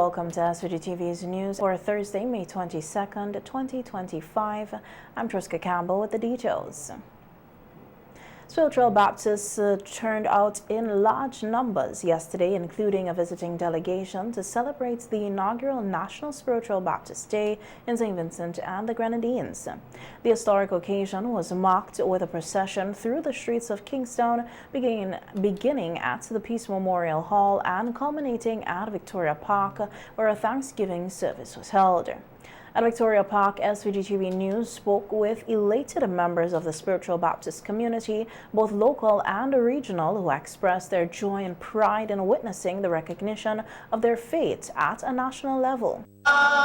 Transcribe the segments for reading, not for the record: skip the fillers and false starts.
Welcome to SVG-TV's news for Thursday, May 22nd, 2025. I'm Triska Campbell with the details. Spiritual Baptists turned out in large numbers yesterday, including a visiting delegation to celebrate the inaugural National Spiritual Baptist Day in St. Vincent and the Grenadines. The historic occasion was marked with a procession through the streets of Kingstown, beginning at the Peace Memorial Hall and culminating at Victoria Park, where a Thanksgiving service was held. At Victoria Park, SVG-TV News spoke with elated members of the Spiritual Baptist community, both local and regional, who expressed their joy and pride in witnessing the recognition of their faith at a national level.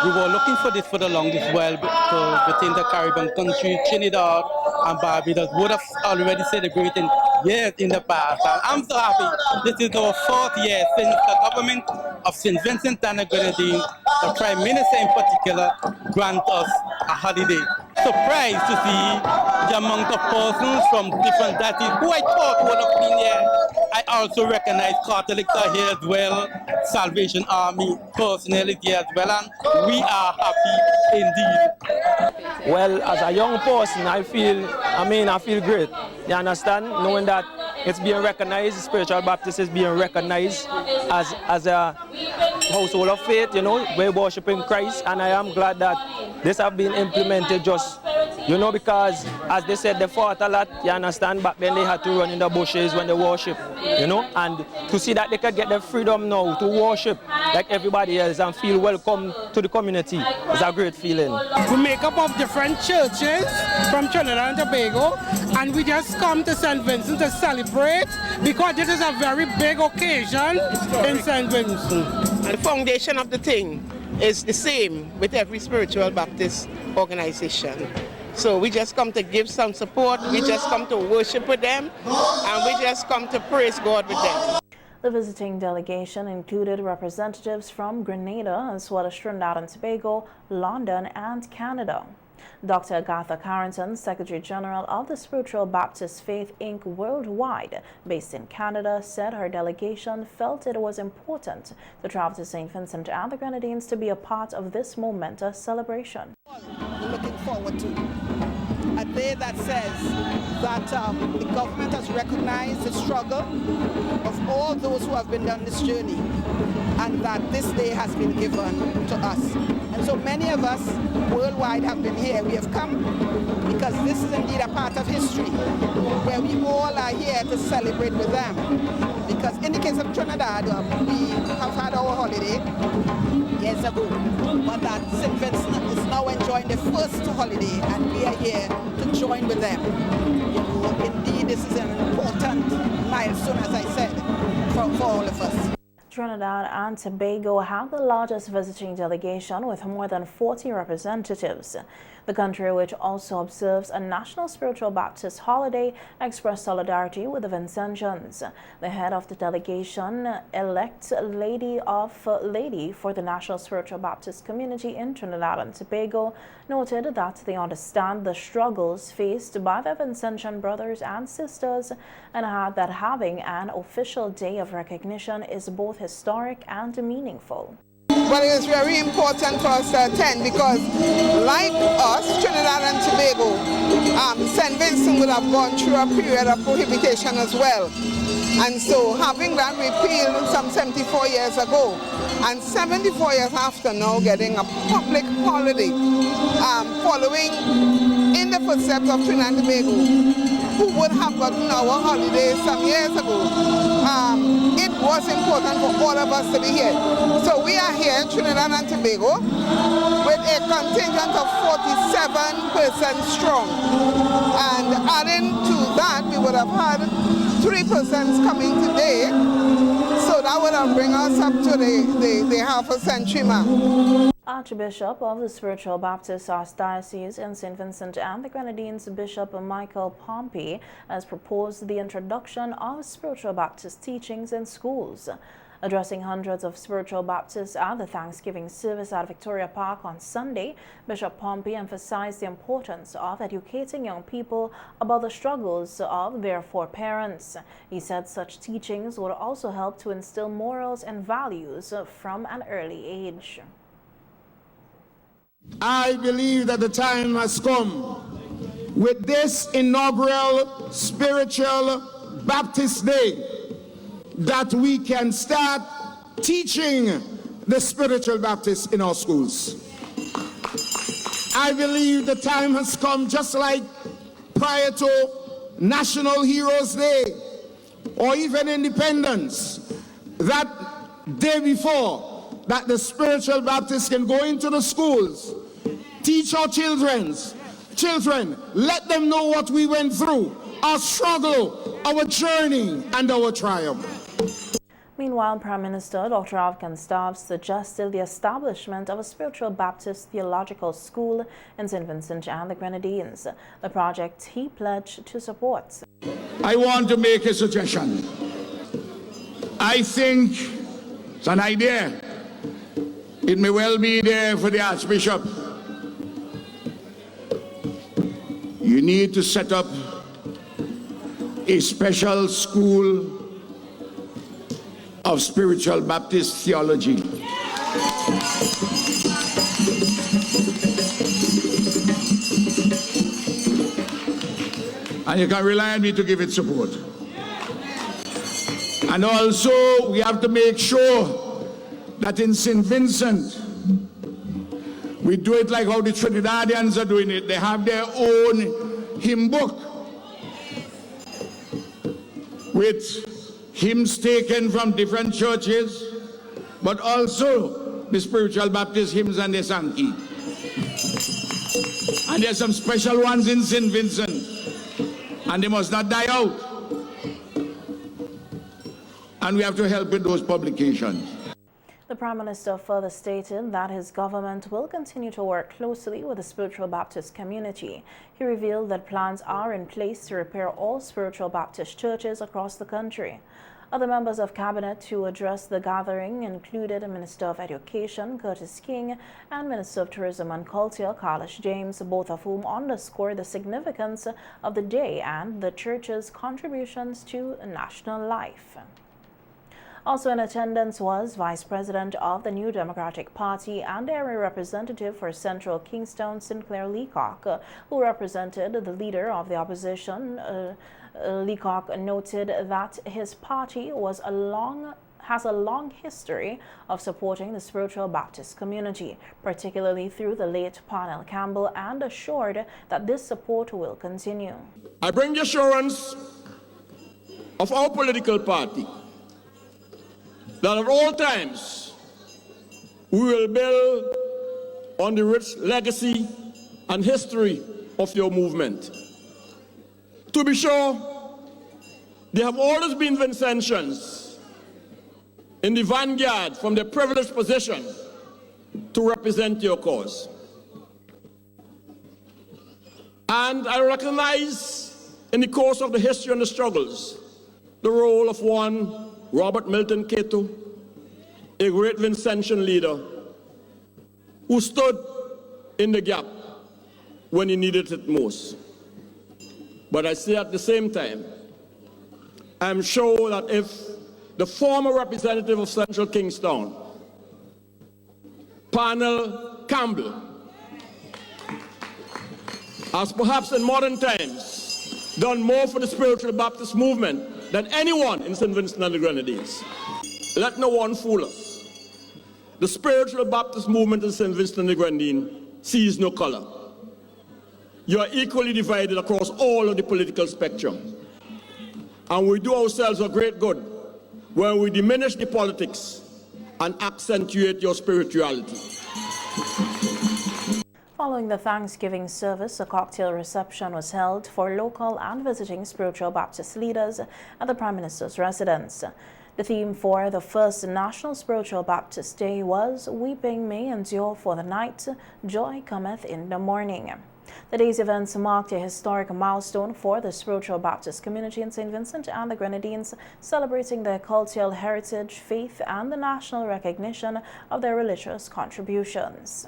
We were looking for this for the longest while within the Caribbean country, Trinidad and Barbados would have already celebrated years in the past. And I'm so happy. This is our fourth year since the government of St. Vincent and the Grenadines, the Prime Minister in particular, grant us a holiday. Surprised to see the amount of persons from different deities who I thought would have been here. I also recognize Catholics are here as well, Salvation Army personnel is here as well, and we are happy indeed. Well, as a young person, I feel great. You understand? Knowing that it's being recognized, Spiritual Baptist is being recognized as a household of faith, you know, we're worshiping Christ, and I am glad that this have been implemented just, you know, because as they said, they fought a lot, you understand, back then they had to run in the bushes when they worship, you know, and to see that they can get the freedom now to worship like everybody else and feel welcome to the community is a great feeling. We make up of different churches from Trinidad and Tobago, and we just come to St. Vincent to celebrate because this is a very big occasion in St. Vincent. The foundation of the thing is the same with every Spiritual Baptist organization. So we just come to give some support, we just come to worship with them, and we just come to praise God with them. The visiting delegation included representatives from Grenada as well as Trinidad and Tobago, London, and Canada. Dr. Agatha Carrington, Secretary General of the Spiritual Baptist Faith Inc. Worldwide, based in Canada, said her delegation felt it was important to travel to St. Vincent and the Grenadines to be a part of this momentous celebration. We're looking forward to a day that says that the government has recognized the struggle of all those who have been on this journey, and that this day has been given to us. And so many of us worldwide have been here. We have come because this is indeed a part of history where we all are here to celebrate with them. Because in the case of Trinidad, we have had our holiday years ago, but that St. Vincent is now enjoying the first holiday, and we are here to join with them. You know, indeed, this is an important milestone, as I said, for all of us. Trinidad and Tobago have the largest visiting delegation with more than 40 representatives. The country, which also observes a National Spiritual Baptist holiday, expressed solidarity with the Vincentians. The head of the delegation, elect Lady for the National Spiritual Baptist community in Trinidad and Tobago, noted that they understand the struggles faced by their Vincentian brothers and sisters, and had that having an official day of recognition is both historic and meaningful. Well, it is very important for us to attend because, like us, Trinidad and Tobago, St. Vincent would have gone through a period of prohibition as well. And so having that repealed some 74 years ago, and 74 years after now getting a public holiday, following in the footsteps of Trinidad and Tobago, who would have gotten our holiday some years ago, it was important for all of us to be here. So we are here in Trinidad and Tobago with a contingent of 47% strong. And adding to that, we would have had 3 persons coming today. So that would have bring us up to the half a century mark. Archbishop of the Spiritual Baptist Archdiocese in St. Vincent and the Grenadines, Bishop Michael Pompey, has proposed the introduction of Spiritual Baptist teachings in schools. Addressing hundreds of spiritual Baptists at the Thanksgiving service at Victoria Park on Sunday, Bishop Pompey emphasized the importance of educating young people about the struggles of their foreparents. He said such teachings would also help to instill morals and values from an early age. I believe that the time has come with this inaugural spiritual Baptist Day that we can start teaching the spiritual Baptists in our schools. I believe the time has come, just like prior to National Heroes Day or even Independence, that day before, that the spiritual Baptists can go into the schools, teach our children, let them know what we went through, our struggle, our journey, and our triumph. Meanwhile, Prime Minister Dr. Afghan Staff suggested the establishment of a spiritual Baptist theological school in St. Vincent and the Grenadines, the project he pledged to support. I want to make a suggestion. I think it's an idea. It may well be there for the Archbishop. You need to set up a special school of spiritual Baptist theology. And you can rely on me to give it support. And also, we have to make sure that in St. Vincent, we do it like how the Trinidadians are doing it. They have their own hymn book with hymns taken from different churches, but also the spiritual Baptist hymns and the Sankey. And there's some special ones in St. Vincent, and they must not die out. And we have to help with those publications. The Prime Minister further stated that his government will continue to work closely with the spiritual Baptist community. He revealed that plans are in place to repair all spiritual Baptist churches across the country. Other members of cabinet who addressed the gathering included Minister of Education Curtis King and Minister of Tourism and Culture Carlos James, both of whom underscored the significance of the day and the church's contributions to national life. Also in attendance was Vice President of the New Democratic Party and Area Representative for Central Kingstown, Sinclair Leacock, who represented the leader of the opposition. Leacock noted that his party has a long history of supporting the spiritual Baptist community, particularly through the late Parnell Campbell, and assured that this support will continue. I bring the assurance of our political party that at all times we will build on the rich legacy and history of your movement. To be sure, there have always been Vincentians in the vanguard from their privileged position to represent your cause. And I recognize in the course of the history and the struggles the role of one Robert Milton Cato, a great Vincentian leader who stood in the gap when he needed it most. But I say at the same time, I'm sure that if the former representative of Central Kingstown, Parnell Campbell, has perhaps in modern times done more for the spiritual Baptist movement than anyone in St. Vincent and the Grenadines. Let no one fool us. The spiritual Baptist movement in St. Vincent and the Grenadines sees no color. You are equally divided across all of the political spectrum. And we do ourselves a great good when we diminish the politics and accentuate your spirituality. Following the Thanksgiving service, a cocktail reception was held for local and visiting spiritual Baptist leaders at the Prime Minister's residence. The theme for the first National Spiritual Baptist Day was "Weeping May Endure for the Night, Joy Cometh in the Morning." The day's events marked a historic milestone for the spiritual Baptist community in St. Vincent and the Grenadines, celebrating their cultural heritage, faith, and the national recognition of their religious contributions.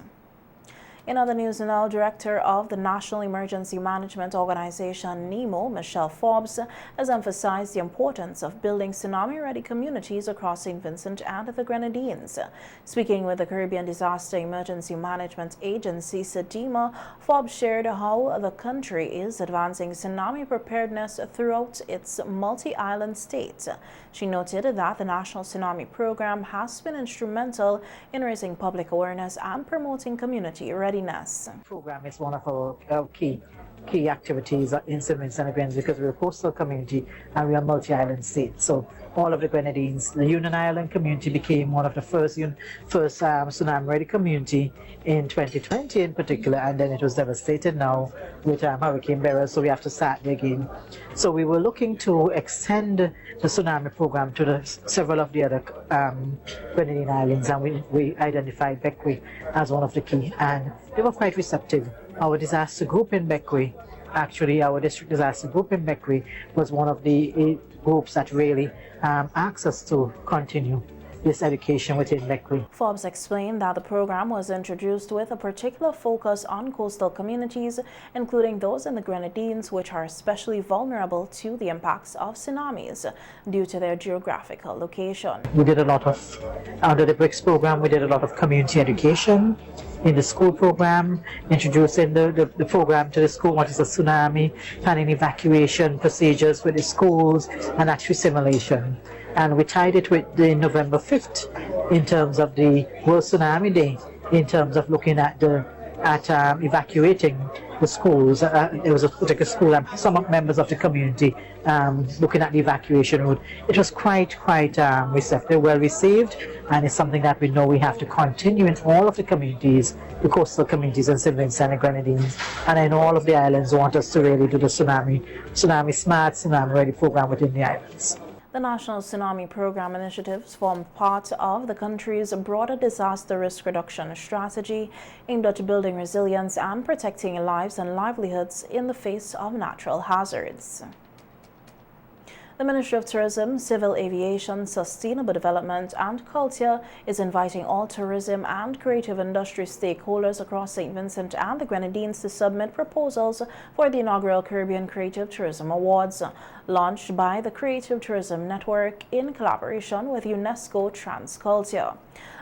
In other news now, Director of the National Emergency Management Organization, NEMO, Michelle Forbes, has emphasized the importance of building tsunami-ready communities across St. Vincent and the Grenadines. Speaking with the Caribbean Disaster Emergency Management Agency, SEDEMA, Forbes shared how the country is advancing tsunami preparedness throughout its multi-island state. She noted that the National Tsunami Program has been instrumental in raising public awareness and promoting community readiness. The program is one of our key activities in St. Vincent and the Grenadines because we're a coastal community and we are a multi-island state. So all of the Grenadines, the Union Island community became one of the first tsunami-ready community in 2020 in particular, and then it was devastated now with Hurricane Beryl, so we have to start again. So we were looking to extend the tsunami program to several of the other Grenadine islands, and we identified Bequia as one of the key, and they were quite receptive. Our disaster group in Bequia, actually our district disaster group in Bequia, was one of the groups that really asked us to continue this education within Bequia. Forbes explained that the program was introduced with a particular focus on coastal communities, including those in the Grenadines, which are especially vulnerable to the impacts of tsunamis due to their geographical location. We did a lot of, under the BRICS program, we did a lot of community education in the school program, introducing the program to the school, what is a tsunami, planning evacuation procedures with the schools, and actually simulation. And we tied it with the November 5th in terms of the World Tsunami Day, in terms of looking at evacuating the schools. There was a particular school and some members of the community looking at the evacuation route. It was quite receptive, well received, and it's something that we know we have to continue in all of the communities, the coastal communities in St. Vincent and Grenadines, and in all of the islands want us to really do the tsunami smart, tsunami ready program within the islands. The National Tsunami Program initiatives form part of the country's broader disaster risk reduction strategy aimed at building resilience and protecting lives and livelihoods in the face of natural hazards. The Ministry of Tourism, Civil Aviation, Sustainable Development and Culture is inviting all tourism and creative industry stakeholders across St. Vincent and the Grenadines to submit proposals for the inaugural Caribbean Creative Tourism Awards, launched by the Creative Tourism Network in collaboration with UNESCO Transculture.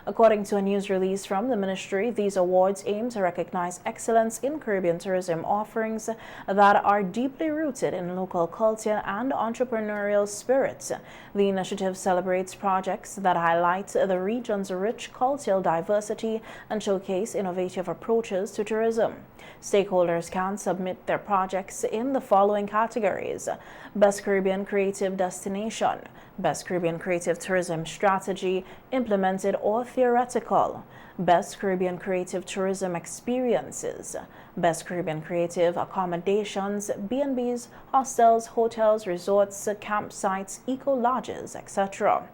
According to a news release from the ministry, these awards aim to recognize excellence in Caribbean tourism offerings that are deeply rooted in local culture and entrepreneurial spirit. The initiative celebrates projects that highlight the region's rich cultural diversity and showcase innovative approaches to tourism. Stakeholders can submit their projects in the following categories: Best Caribbean Creative Destination, Best Caribbean Creative Tourism Strategy, Implemented or Theoretical, Best Caribbean Creative Tourism Experiences, Best Caribbean Creative Accommodations, B&Bs, hostels, hotels, resorts, campsites, eco-lodges, etc.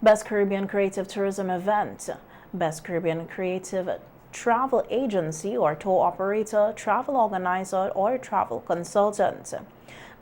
Best Caribbean Creative Tourism Event, Best Caribbean Creative Travel Agency or tour operator, travel organizer, or travel consultant.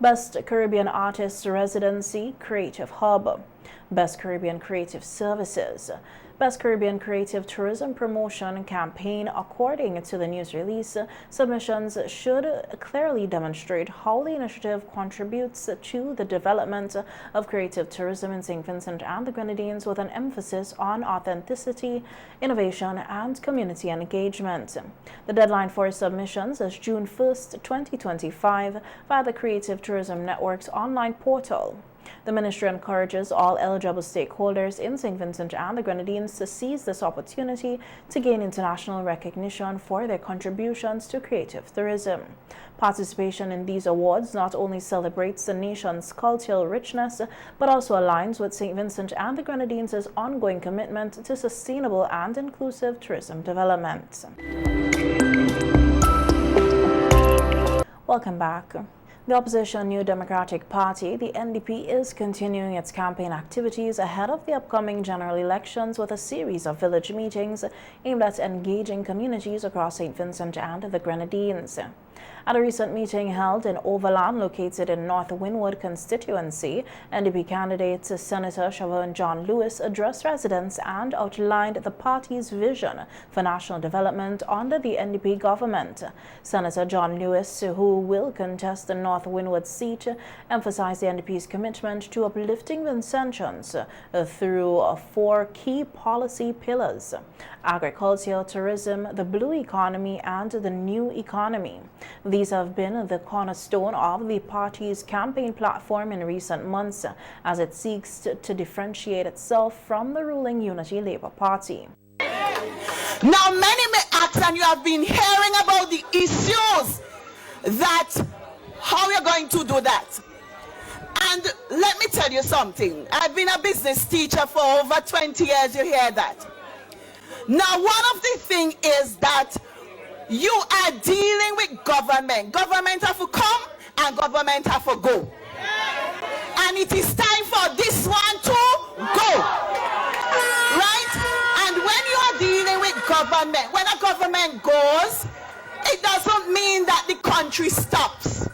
Best Caribbean Artist Residency, Creative Hub. Best Caribbean Creative Services. Best Caribbean Creative Tourism Promotion Campaign. According to the news release, submissions should clearly demonstrate how the initiative contributes to the development of creative tourism in St. Vincent and the Grenadines, with an emphasis on authenticity, innovation, and community engagement. The deadline for submissions is June 1st, 2025, via the Creative Tourism Network's online portal. The ministry encourages all eligible stakeholders in St. Vincent and the Grenadines to seize this opportunity to gain international recognition for their contributions to creative tourism. Participation in these awards not only celebrates the nation's cultural richness, but also aligns with St. Vincent and the Grenadines' ongoing commitment to sustainable and inclusive tourism development. Welcome back. The opposition New Democratic Party, the NDP, is continuing its campaign activities ahead of the upcoming general elections with a series of village meetings aimed at engaging communities across St. Vincent and the Grenadines. At a recent meeting held in Overland, located in North Windward constituency, NDP candidate Senator Siobhan John Lewis addressed residents and outlined the party's vision for national development under the NDP government. Senator John Lewis, who will contest the North Windward seat, emphasized the NDP's commitment to uplifting Vincentians through 4 key policy pillars: agriculture, tourism, the blue economy, and the new economy. These have been the cornerstone of the party's campaign platform in recent months as it seeks to differentiate itself from the ruling Unity Labour Party. Now, many may ask, and you have been hearing about the issues that how you're going to do that. And let me tell you something. I've been a business teacher for over 20 years. You hear that? Now, one of the things is that you are dealing with government. Government have to come and government have to go. And it is time for this one to go. Right? And when you are dealing with government, when a government goes, it doesn't mean that the country stops.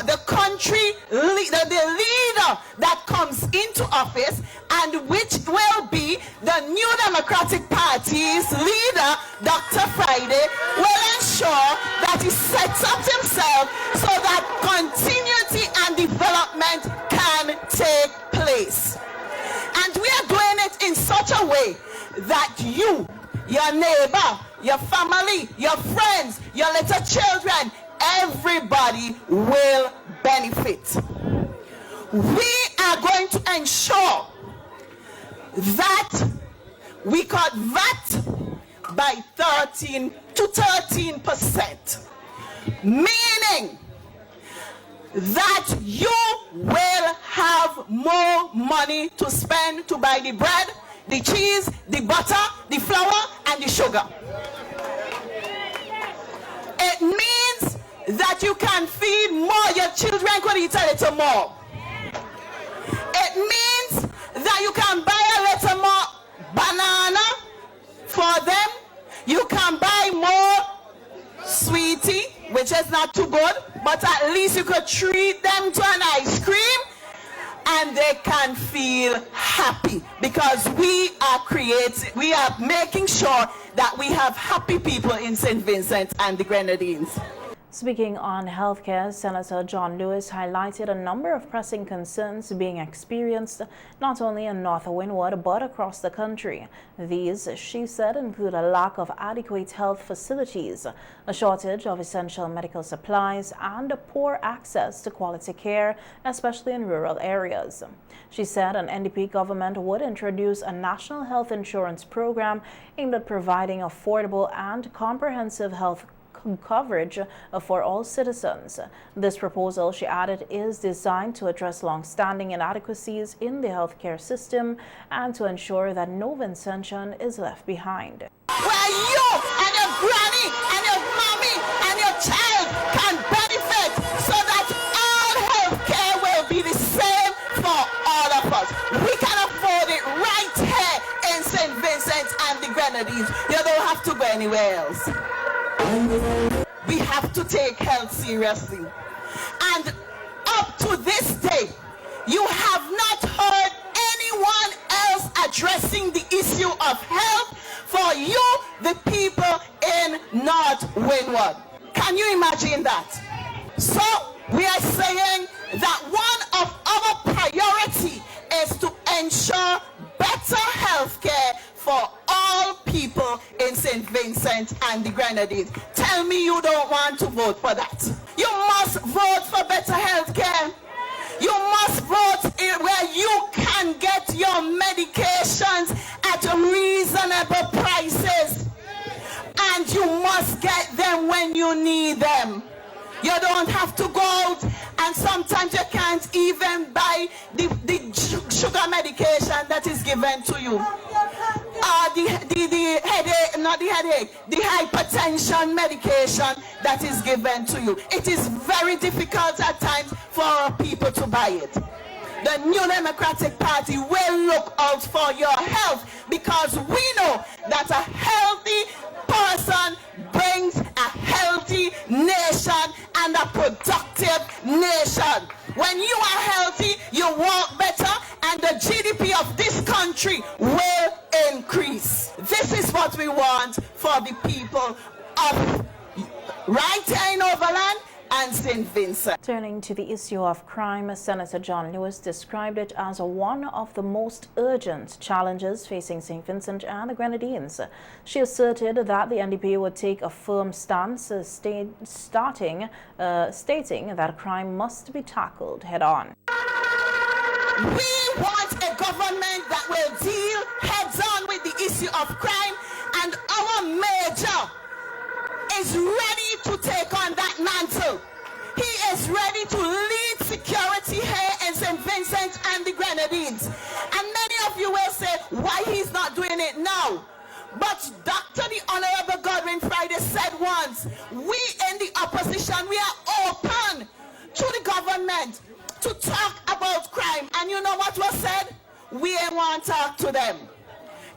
The country, the leader that comes into office, and which will be the New Democratic Party's leader, Dr. Friday, will ensure that he sets up himself so that continuity and development can take place. And we are doing it in such a way that you, your neighbor, your family, your friends, your little children, everybody will benefit. We are going to ensure that we cut VAT by 13 to 13%, meaning that you will have more money to spend to buy the bread, the cheese, the butter, the flour, and the sugar. It means that you can feed more, your children could eat a little more. It means that you can buy a little more banana for them. You can buy more sweetie, which is not too good, but at least you could treat them to an ice cream and they can feel happy, because we are making sure that we have happy people in St. Vincent and the Grenadines. Speaking on healthcare, Senator John Lewis highlighted a number of pressing concerns being experienced not only in North Windward but across the country. These, she said, include a lack of adequate health facilities, a shortage of essential medical supplies, and poor access to quality care, especially in rural areas. She said an NDP government would introduce a national health insurance program aimed at providing affordable and comprehensive health coverage for all citizens. This proposal, she added, is designed to address long-standing inadequacies in the healthcare system and to ensure that no Vincentian is left behind. Where you and your granny and your mommy and your child can benefit so that all healthcare will be the same for all of us. We can afford it right here in St. Vincent and the Grenadines. You don't have to go anywhere else. We have to take health seriously. And up to this day, you have not heard anyone else addressing the issue of health for you, the people in North Windward. Can you imagine that? So we are saying that one of our priority is to ensure better health care for all people in St. Vincent and the Grenadines. Tell me you don't want to vote for that. You must vote for better health care. You must vote where you can get your medications at reasonable prices. And you must get them when you need them. You don't have to go out, and sometimes you can't even buy the sugar medication that is given to you. The headache, not the headache, the hypertension medication that is given to you. It is very difficult at times for people to buy it. The New Democratic Party will look out for your health, because we know that a healthy person brings a healthy method. When you are healthy, you walk better, and the GDP of this country will increase. This is what we want for the people of right here in Overland and St. Vincent. Turning to the issue of crime, Senator John Lewis described it as one of the most urgent challenges facing St. Vincent and the Grenadines. She asserted that the NDP would take a firm stance, stating that crime must be tackled head-on. We want a government that will deal heads-on with the issue of crime, and our major is ready to take on that mantle. He is ready to lead security here in St. Vincent and the Grenadines. And many of you will say why he's not doing it now. But Dr. the Honorable Godwin Friday said once, we in the opposition, we are open to the government to talk about crime. And you know what was said? We ain't want to talk to them.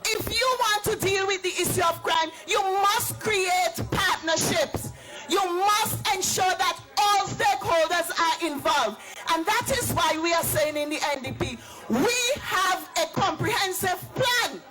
If you want to deal with the issue of crime, you must create partnerships. You must ensure that all stakeholders are involved. And that is why we are saying in the NDP, we have a comprehensive plan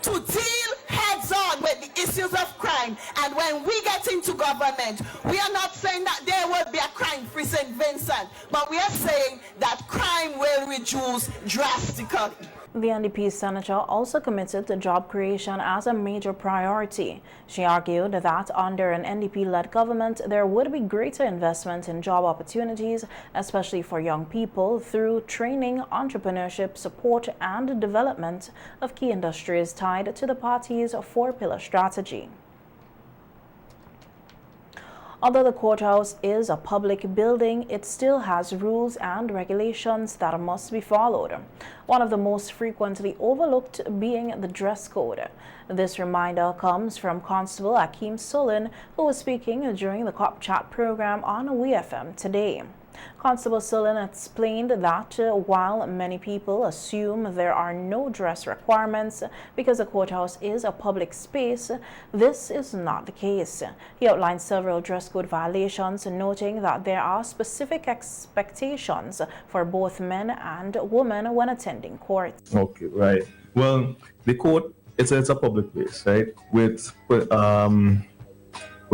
to deal heads-on with the issues of crime. And when we get into government, we are not saying that there will be a crime-free St. Vincent, but we are saying that crime will reduce drastically. The NDP senator also committed to job creation as a major priority. She argued that under an NDP-led government, there would be greater investment in job opportunities, especially for young people, through training, entrepreneurship, support, and development of key industries tied to the party's four-pillar strategy. Although the courthouse is a public building, it still has rules and regulations that must be followed. One of the most frequently overlooked being the dress code. This reminder comes from Constable Akeem Sullen, who was speaking during the Cop Chat program on WeFM today. Constable Sullen explained that while many people assume there are no dress requirements because the courthouse is a public space, this is not the case. He outlined several dress code violations, noting that there are specific expectations for both men and women when attending court. Okay, right. Well, the court, it's a public place, right? With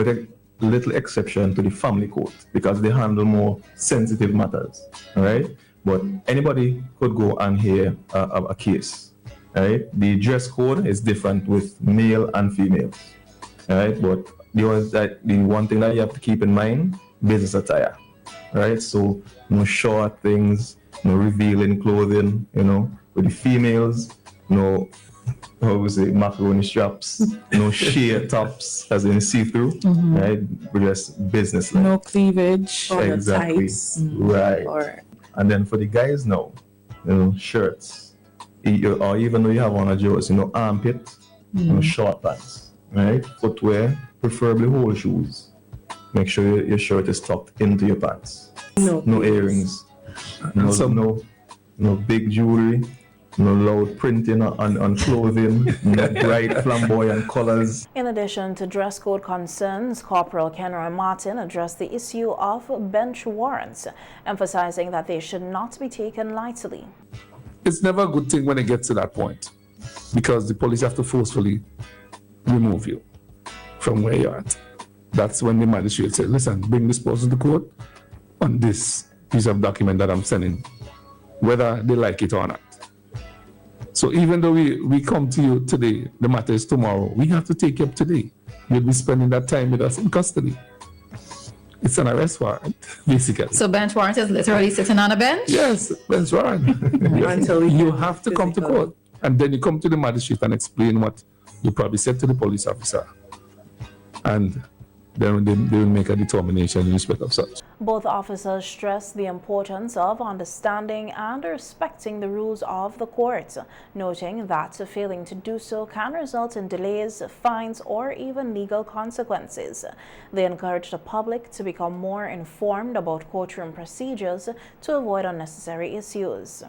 a little exception to the family court because they handle more sensitive matters, all right? But anybody could go and hear a case, all right? The dress code is different with male and female, all right? But the one thing that you have to keep in mind, business attire, all right? So no short things, no revealing clothing, you know, with the females, no macaroni straps, no sheer tops as in see-through, right? Just business like. No cleavage. Exactly. Right. And then for the guys now, you know, shirts, or even though you have on a jersey, you know, armpit, you know, short pants, right? Footwear, preferably whole shoes. Make sure your shirt is tucked into your pants. No earrings, no big jewelry. No loud printing on clothing, no bright flamboyant colors. In addition to dress code concerns, Corporal Kenroy Martin addressed the issue of bench warrants, emphasizing that they should not be taken lightly. It's never a good thing when it gets to that point, because the police have to forcefully remove you from where you're at. That's when the magistrate said, listen, bring this person to court on this piece of document that I'm sending, whether they like it or not. So even though we come to you today, the matter is tomorrow, we have to take you up today. You'll be spending that time with us in custody. It's an arrest warrant, basically. So bench warrant is literally sitting on a bench? Yes, bench warrant. You have to come to court. And then you come to the magistrate and explain what you probably said to the police officer. And then they will make a determination in respect of such. Both officers stressed the importance of understanding and respecting the rules of the court, noting that failing to do so can result in delays, fines, or even legal consequences. They encouraged the public to become more informed about courtroom procedures to avoid unnecessary issues.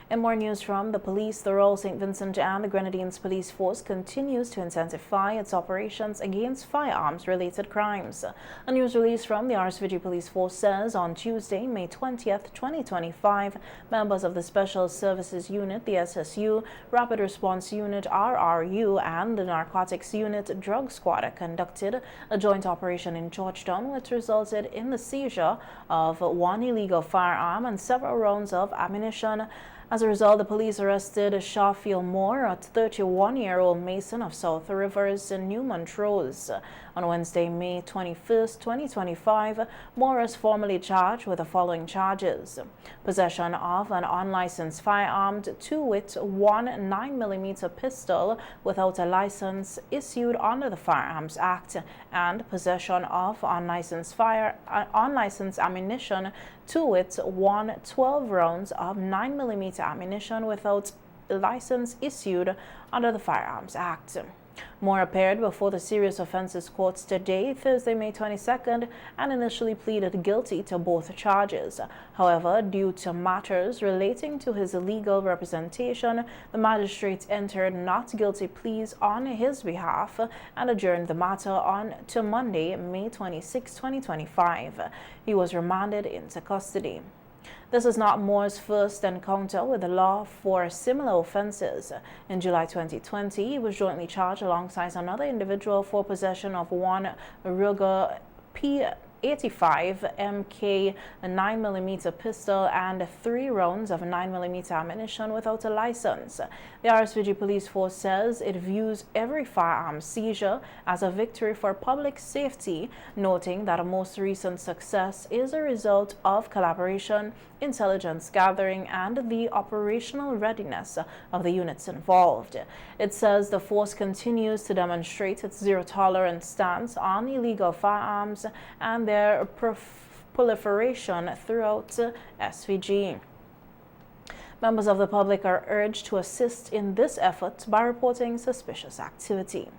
In more news from the police, the Royal St. Vincent and the Grenadines Police Force continues to intensify its operations against firearms-related crimes. A news release from the SVG Police Force says on Tuesday, May 20th, 2025, members of the Special Services Unit, the SSU, Rapid Response Unit, RRU, and the Narcotics Unit, Drug Squad conducted a joint operation in Georgetown, which resulted in the seizure of one illegal firearm and several rounds of ammunition. As a result, the police arrested Shafiel Moore, a 31-year-old mason of South Rivers in New Montrose. On Wednesday, May 21st, 2025, Moore is formally charged with the following charges: possession of an unlicensed firearm, to wit, one 9mm pistol without a license issued under the Firearms Act, and possession of unlicensed ammunition, to wit, 12 rounds of 9mm ammunition without a license issued under the Firearms Act. Moore appeared before the Serious Offences Courts today, Thursday, May 22nd, and initially pleaded guilty to both charges. However, due to matters relating to his legal representation, the magistrate entered not guilty pleas on his behalf and adjourned the matter to Monday, May 26, 2025. He was remanded into custody. This is not Moore's first encounter with the law for similar offenses. In July 2020, he was jointly charged alongside another individual for possession of one Ruger P85 MK, a 9mm pistol, and 3 rounds of 9mm ammunition without a license. The SVG Police Force says it views every firearm seizure as a victory for public safety, noting that a most recent success is a result of collaboration, intelligence gathering, and the operational readiness of the units involved. It says the force continues to demonstrate its zero-tolerance stance on illegal firearms and their proliferation throughout SVG. Members of the public are urged to assist in this effort by reporting suspicious activity.